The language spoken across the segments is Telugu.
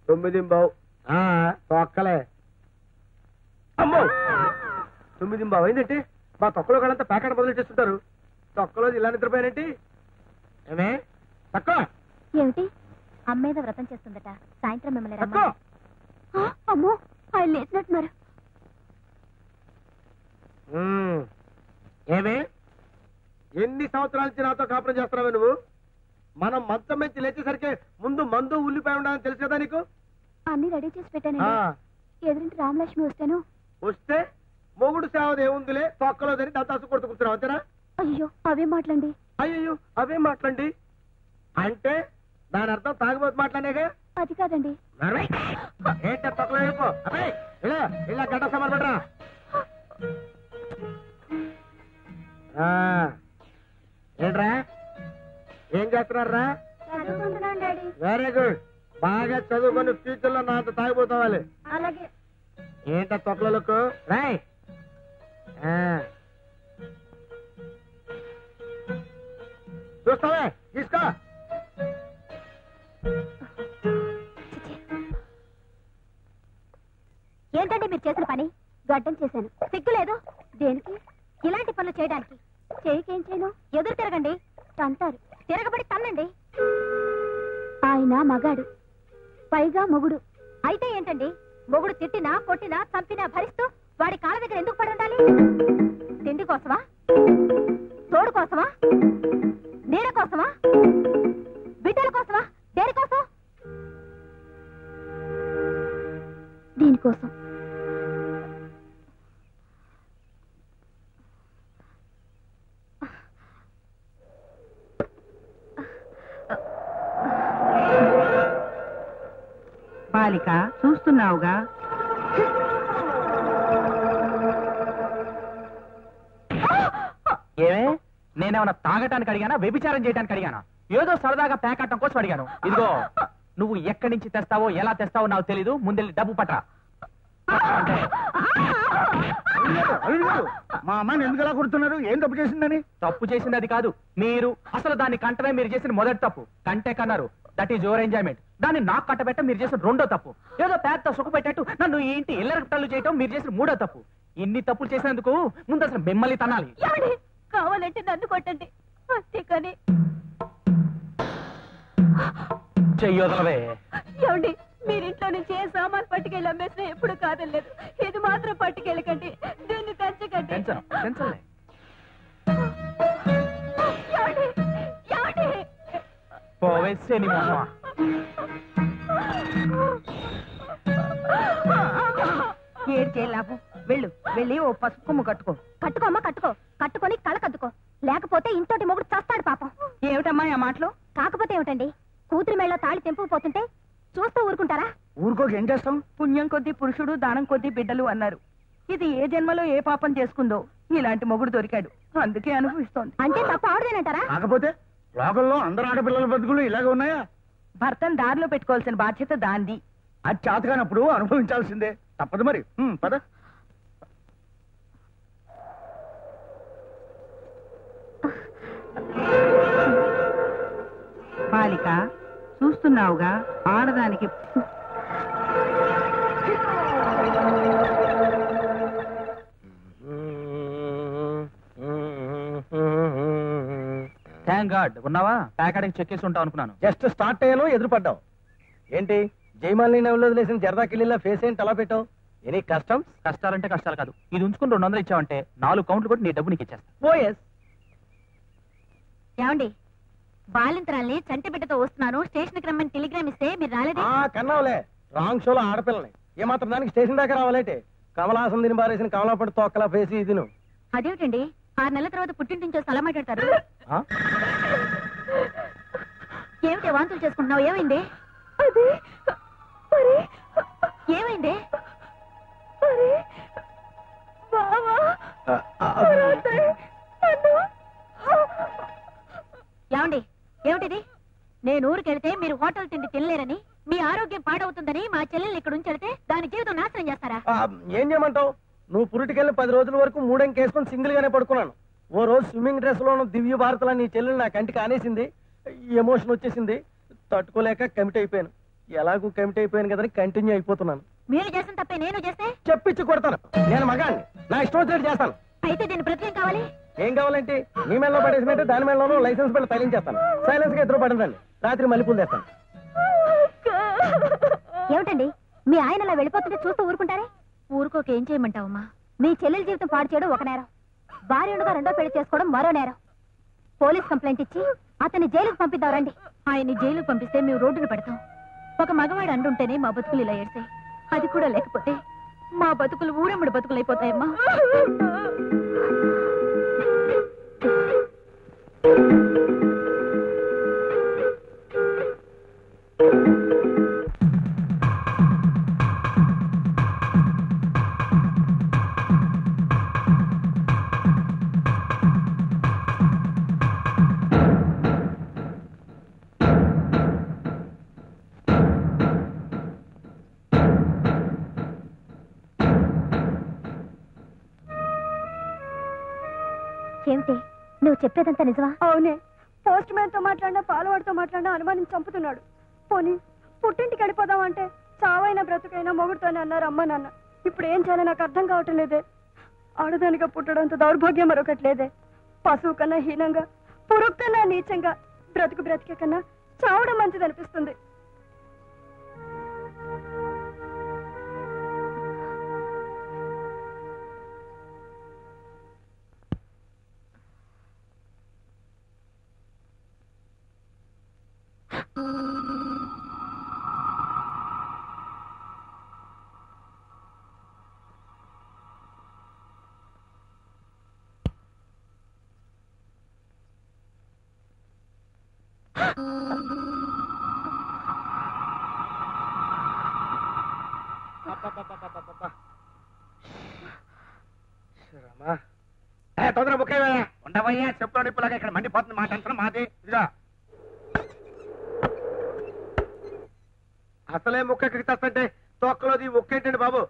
9:15 తొక్కలే. అమ్మో 9:15 అయిందంటే మా తొక్కలో కాడంతా ప్యాకెట్ మొదలు చేస్తుంటారు. తొక్కలో ఇలా నిద్రపోయానంటే ఏమే తక్కువ ఏమిటి అమ్మేద వ్రతం చేస్తుందట. సాయంత్రం మిమ్మల్ని అమ్మో ఆయన లేచినట్టున్నారు. ఏమే ఎన్ని సంవత్సరాల నుంచి నాతో కాపురం చేస్తున్నావే నువ్వు? మనం మంచం నుంచి లేచేసరికి ముందు మందు ఉల్లిపాయ ఉండాలని తెలుసు కదా నీకు? అన్ని రెడీ చేసి పెట్టానండి. ఎదురింటి రామలక్ష్మి వస్తే మొగుడు సేవది ఏముందిలే తొక్కలోదని దత్తాసు కొడుతూ కూర్చున్నావు అంతేనా? అయ్యో అవే మాటలండి. అయ్యో అవే మాటలండి అంటే దాని అర్థం తాగుబోతు మాట్లాడేగా? అది కాదండి. ఏంట తొక్కలో చెప్పు. అబ్బాయి ఇలా ఇలా గడ్డ సమాన్ పడరా. ఏంట్రా ఏం చేస్తున్నారా? Very good. బాగా చదువుకొని ఫ్యూచర్ లో నాతో తాగిపోతావాలి. ఏంట తొక్కలకు రాయ్. చూస్తావే తీసుకో. ఏంటంటే మీరు చేసిన పని? గడ్డం చేశాను. సిగ్గు లేదు దేనికి? ఇలాంటి పనులు చేయడానికి. చేయికేం చేయను? ఎదురు తిరగండి. తంటారు. తిరగబడి తన్నండి. ఆయన మగాడు, పైగా మొగుడు. అయితే ఏంటండి? మొగుడు తిట్టినా కొట్టినా చంపినా భరిస్తూ వాడి కాళ్ళ దగ్గర ఎందుకు పడి ఉండాలి? తిండి కోసమా? తోడు కోసమా? నీడ కోసమా? బిడ్డల కోసమా? దేనికోసం? దీనికోసం. బాలిక చూస్తున్నావుగా, ఏమే నేనేమన్నా తాగటానికి అడిగానా, వ్యభిచారం చేయడానికి అడిగానా? ఏదో సరదాగా ప్యాకెట్టం కోసం అడిగాను. ఇదిగో నువ్వు ఎక్కడి నుంచి తెస్తావో ఎలా తెస్తావో నాకు తెలీదు. ముందెళ్ళి డబ్బు పట్రా. మా అమ్మాయిని ఎందుకు ఎలా కొడుతున్నారు? ఏం తప్పు చేసిందని? తప్పు చేసింది అది కాదు మీరు. అసలు దాన్ని కంటమే మీరు చేసిన మొదటి తప్పు. కంటే కన్నారు, దట్ ఈజ్ యువర్ ఎంజాయ్మెంట్. దాన్ని నాకు కట్టబెట్ట మీరు చేసిన రెండో తప్పు. ఏదో పెద్ద సుఖపెట్టట్టు నన్ను ఈ ఇంటి ఇల్లరకట్టలు చేయటం మీరు చేసిన మూడో తప్పు. ఇన్ని తప్పులు చేసినందుకు ముందు అసలు మిమ్మల్ని తనాలి. కావాలంటే నన్ను కొట్టండి, అంతేకాని చెయ్యొదలవే. ఏమండి, మీరింట్లో నుంచి ఏ సామాన్ పట్టుకెళ్ళి అమ్మేసినా ఎప్పుడు కాదలేదు. ఇది మాత్రం పట్టుకెళ్ళకండి, దీన్ని తెచ్చకండి. పెంచలే పోవేస్తే నీ మొహమా. ఏడ్చే లాభం. వెళ్ళు, వెళ్ళి ఓ పసుపు కొమ్ము కట్టుకో. కట్టుకోమ్మా కట్టుకో. కట్టుకొని కళ కద్దుకో. లేకపోతే ఇంతోటి మొగుడు చస్తాడు పాపం. ఏమిటమ్మా ఆ మాటలు? కాకపోతే ఏమిటండి, కూతురి మెళ్ళలో తాళి తెంపుకుపోతుంటే చూస్తూ ఊరుకుంటారా? ఊరుకోక ఏం చేస్తాం? పుణ్యం కొద్దీ పురుషుడు, దానం కొద్దీ బిడ్డలు అన్నారు. ఇది ఏ జన్మలో ఏ పాపం చేసుకుందో ఇలాంటి మొగుడు దొరికాడు, అందుకే అనుభవిస్తోంది. అంటే తప్ప ఆడదేనంటారా? కాకపోతే లోకల్లో అందరు ఆడపిల్లల బతుకులు ఇలాగే ఉన్నాయా? భర్తను దారిలో పెట్టుకోవాల్సిన బాధ్యత దాంది. అది చేతగానప్పుడు అనుభవించాల్సిందే, తప్పదు మరి. పద. బాలిక చూస్తున్నావుగా, ఆడదానికి థ్యాంక్ గాడ్ ఉన్నావా? ప్యాకెటింగ్ చెక్ చేసి ఉంటావు అనుకున్నాను. జస్ట్ స్టార్ట్ అయ్యాను, ఎదురుపడ్డావు. ఏంటి జయమాలిని నవ్వులో వదిలేసిన జరదాకిళ్ళ ఫేస్ ఏంటి అలా పెట్టావు? ఎనీ కష్టం? కష్టాలంటే కష్టాలు కాదు. ఇది ఉంచుకుని 200 ఇచ్చావంటే 4 కౌంట్లు కొట్టి నీ డబ్బు నీకు ఇచ్చేస్తా. పోయేస్. ఏమండి, బాలింతరాల్ని చంటి బిడ్డతో వస్తున్నాను, స్టేషన్ కి రమ్మని టెలిగ్రామ్ ఇస్తే మీరు రాలేదే? కన్నావులే, రాంగ్ షోలో ఆడపిల్లని ఏమాత్రం దానికి స్టేషన్ దాకా రావాలంటే కమలాసం తిని బారేసిన కమలాపడి తొక్కలా ఫేసి ఇది. అదేమిటండి, 6 నెలల తర్వాత పుట్టింటి నుంచి అలా మాట్లాడతారు? ఏమిటి వాంతులు చేసుకుంటున్నావు? ఏమైంది? ఏమైంది? ఏమండి, ఏమిటిది? నేను ఊరికెళ్తే మీరు హోటల్ తిండి తినలేరని, మీ ఆరోగ్యం పాడవుతుందని మా చెల్లెల్ని ఇక్కడ ఉంచెళ్తే దాని జీవితం నాశనం చేస్తారా? ఏం చేయమంటావు? నువ్వు పురిటికెళ్ళి 10 రోజుల వరకు మూడెంకేసుకుని సింగిల్ గానే పడుకున్నాను. ఓ రోజు స్విమ్మింగ్ డ్రెస్ లోను దివ్య భారతలా నీ చెల్లెలు నా కంటికి ఆనేసింది. ఎమోషన్ వచ్చేసింది, తట్టుకోలేక కమిట్ అయిపోయాను. ఎలాగూ కమిట్ అయిపోయాను కదని కంటిన్యూ అయిపోతున్నాను. మీరు చేసిన తప్పే నేను చేస్తే చెప్పించి కొడతాను. నేను మగాన్ని, నా ఇష్టం వచ్చినట్టు చేస్తాను. అయితే దీని ప్రతి కావాలి. ఏం కావాలంటే నీ మెడలో పడేసినట్టు దాని మెడలోనూ లైసెన్స్ బిల్ తగిలించేస్తాను. సైలెన్స్ గా ఇద్దరు పడదండి. రాత్రి మల్లెపూలు తెస్తాను. ఏమిటండి మీ ఆయన అలా వెళ్ళిపోతుంటే చూస్తూ ఊరుకుంటారే? ఊరుకోక ఏం చేయమంటావమ్మా? మీ చెల్లెల జీవితం పాడు చేయడం ఒక నేరం, భార్యగా రెండో పెళ్లి చేసుకోవడం మరో నేరం. పోలీస్ కంప్లైంట్ ఇచ్చి అతన్ని జైలుకు పంపిద్దాం రండి. ఆయన్ని జైలుకు పంపిస్తే మేము రోడ్డును పెడతాం. ఒక మగవాడు అంటుంటేనే మా బతుకులు ఇలా ఏడ్చాయి. అది కూడా లేకపోతే మా బతుకులు ఊరెమ్మడి బతుకులు అయిపోతాయమ్మా. ఏమిటి నువ్వు చెప్పేదంతా నిజమా? అవునే. పోస్ట్ మ్యాన్ తో మాట్లాడినా పాలవాడితో మాట్లాడినా అనుమానించి చంపుతున్నాడు. పోనీ పుట్టింటికి వెళ్ళిపోదామంటే చావైనా బ్రతుకైనా మొగుడుతోనే అన్నారు అమ్మ నాన్న. ఇప్పుడు ఏం చేయాలో నాకు అర్థం కావటం లేదే. ఆడదానిగా పుట్టడంతో దౌర్భాగ్యం మరొకట్లేదే. పశువు కన్నా హీనంగా, పురుగు కన్నా నీచంగా బ్రతికే కన్నా చావడం మంచిది అనిపిస్తుంది. తొందర ముఖ్యమే ఉండవయ్యా, చెప్పులో నిప్పులాగా ఇక్కడ మండిపోతుంది. మాట మాది. ఇదిగా అసలే ముక్కకి తెస్తంటే తొక్కలోది ముక్కేంటండి బాబు?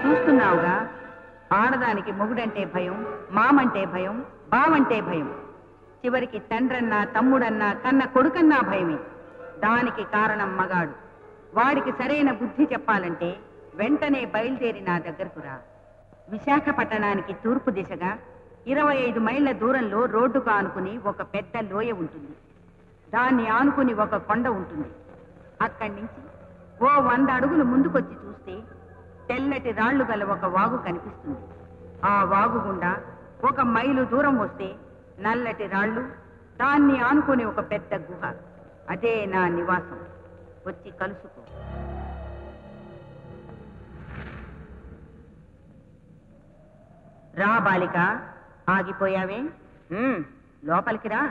చూస్తున్నావుగా, ఆడదానికి మొగుడంటే భయం, మామంటే భయం, బావంటే భయం, చివరికి తండ్రన్నా తమ్ముడన్నా కన్న కొడుకన్నా భయమే. దానికి కారణం మగాడు. వాడికి సరైన బుద్ధి చెప్పాలంటే వెంటనే బయలుదేరి నా దగ్గరకు రా. విశాఖపట్టణానికి తూర్పు దిశగా 25 మైళ్ళ దూరంలో రోడ్డుకు ఆనుకుని ఒక పెద్ద లోయ ఉంటుంది. దాన్ని ఆనుకుని ఒక కొండ ఉంటుంది. అక్కడి నుంచి ఓ 100 అడుగులు ముందుకొచ్చి చూస్తే తెల్లటి రాళ్లు గల ఒక వాగు కనిపిస్తుంది. ఆ వాగు గుండా 1 మైలు దూరం వస్తే నల్లటి రాళ్లు, దాన్ని ఆనుకుని ఒక పెద్ద గుహ. అదే నా నివాసం. వచ్చి కలుసుకో. రా బాలిక, ఆగిపోయావే? లోపలికి రా.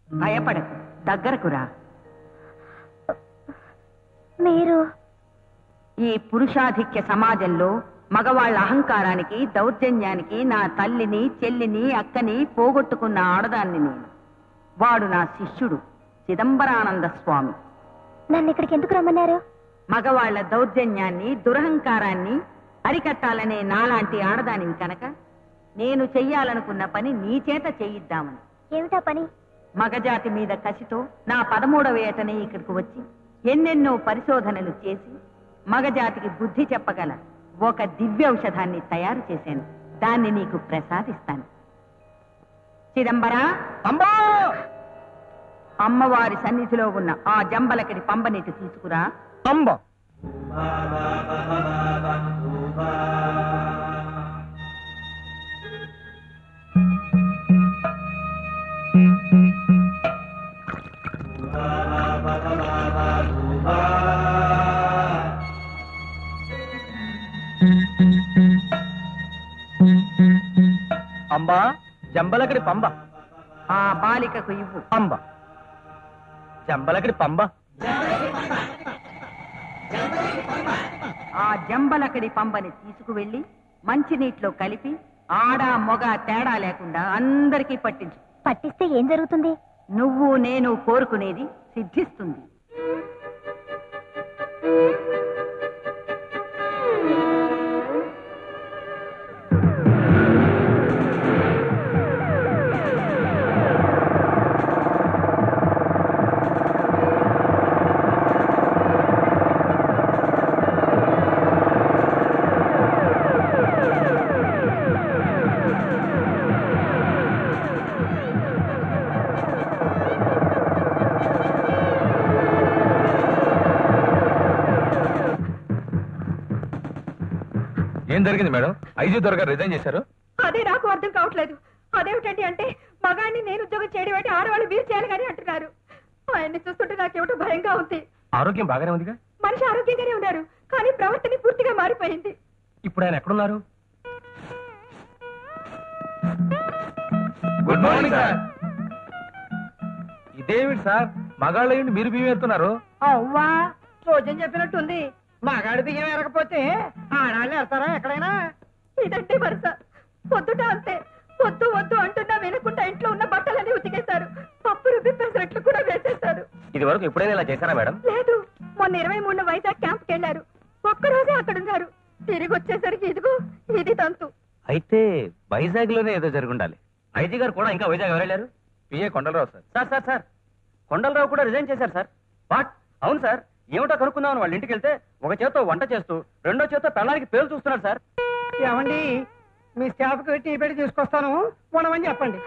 భయపడకు, దగ్గరకురా. మీరు ఈ పురుషాధిక్య సమాజంలో మగవాళ్ల అహంకారానికి, దౌర్జన్యానికి నా తల్లిని, చెల్లిని, అక్కని పోగొట్టుకున్న ఆడదాన్ని నేను. వాడు నా శిష్యుడు చిదంబరానంద స్వామి. నన్ను ఇక్కడికి ఎందుకు రమ్మన్నారు? మగవాళ్ల దౌర్జన్యాన్ని, దురహంకారాన్ని అరికట్టాలనే నాలాంటి ఆడదానివి కనుక నేను చెయ్యాలనుకున్న పని నీ చేత చేయిద్దామని. ఏమిటా పని? మగజాతి మీద కసితో నా 13వ ఏటనే ఇక్కడికి వచ్చి ఎన్నెన్నో పరిశోధనలు చేసి మగజాతికి బుద్ధి చెప్పగల ఒక దివ్యౌషధాన్ని తయారు చేశాను. దాన్ని నీకు ప్రసాదిస్తాను. చిదంబరా, అమ్మవారి సన్నిధిలో ఉన్న ఆ జంబలకడి పంబనీటి తీసుకురా. అంబ అంబా, జంబలకడి పంబ. ఆ బాలికకు ఇవ్వు. అంబ, జంబలకడి పంబ. ఆ జంబలకడి పంబని తీసుకువెళ్లి మంచినీటిలో కలిపి ఆడ మొగ తేడా లేకుండా అందరికీ పట్టించు. పట్టిస్తే ఏం జరుగుతుంది? నువ్వు నేను కోరుకునేది సిద్ధిస్తుంది. ఏం జరిగింది మేడం? ఐజీ త్వరగా రిజైన్ చేశారు. అదే నాకు అర్థం కావట్లేదు. అదేమిటండి అంటే మగాడిని నేను ఉద్యోగం చేయడం అంటే ఆడవాళ్ళు మీరు చేయాలి కానీ అంటున్నారు. ఆయన్ని చూస్తుంటే నాకేమిటో భయంగా ఉంది. ఆరోగ్యం బాగానే ఉందిగా? మనిషి ఆరోగ్యంగానే ఉన్నారు, కానీ ప్రవర్తన పూర్తిగా మారిపోయింది. ఇప్పుడు ఆయన ఎక్కడున్నారు? Good morning sir. ఇదేమిటి సార్, మగాళ్ళ మీరు బియ్యం ఎత్తున్నారు? అవ్వా, రోజం చెప్పినట్టుంది. మగాడు బియ్యం ఎరగపోతే ఆడాళ్ళు ఎడతారా ఎక్కడైనా? ఇదంటే వరుస. పొద్దుట అంతే, వద్దు వద్దు అంటున్నా వినకుండా ఇంట్లో ఉన్న బట్టలన్నీ ఉతికేశారు. పప్పు రుబ్బి పెసరట్లు కూడా వేసేశారు. ఇది వరకు ఎప్పుడైనా ఇలా చేశారా మేడం? లేదు, మొన్న 23 వైజాగ్ క్యాంప్కి వెళ్ళారు. ఒక్కరోజే అక్కడున్నారు. తిరిగి వచ్చేసరికి ఇదిగో ఇది తంతు. అయితే వైజాగ్ లోనే ఏదో జరుగుండాలి. ఐజీ గారు కూడా ఇంకా వైజాగ్ ఎవరెళ్ళారు? PA Kondalarao sir. Sir sir sir, Kondalarao కూడా రిజైన్ చేశారు సార్. వాట్? అవును సార్. ఏమిటో కనుక్కుందామని వాళ్ళ ఇంటికి వెళ్తే ఒక చేత్తో వంట చేస్తూ రెండో చేత్తో పెళ్ళానికి పేరు చూస్తున్నారు సార్. ఏమండి, మీ స్టాఫ్ కి టీ పెట్టి తీసుకొస్తాను, ఉండమని చెప్పండి.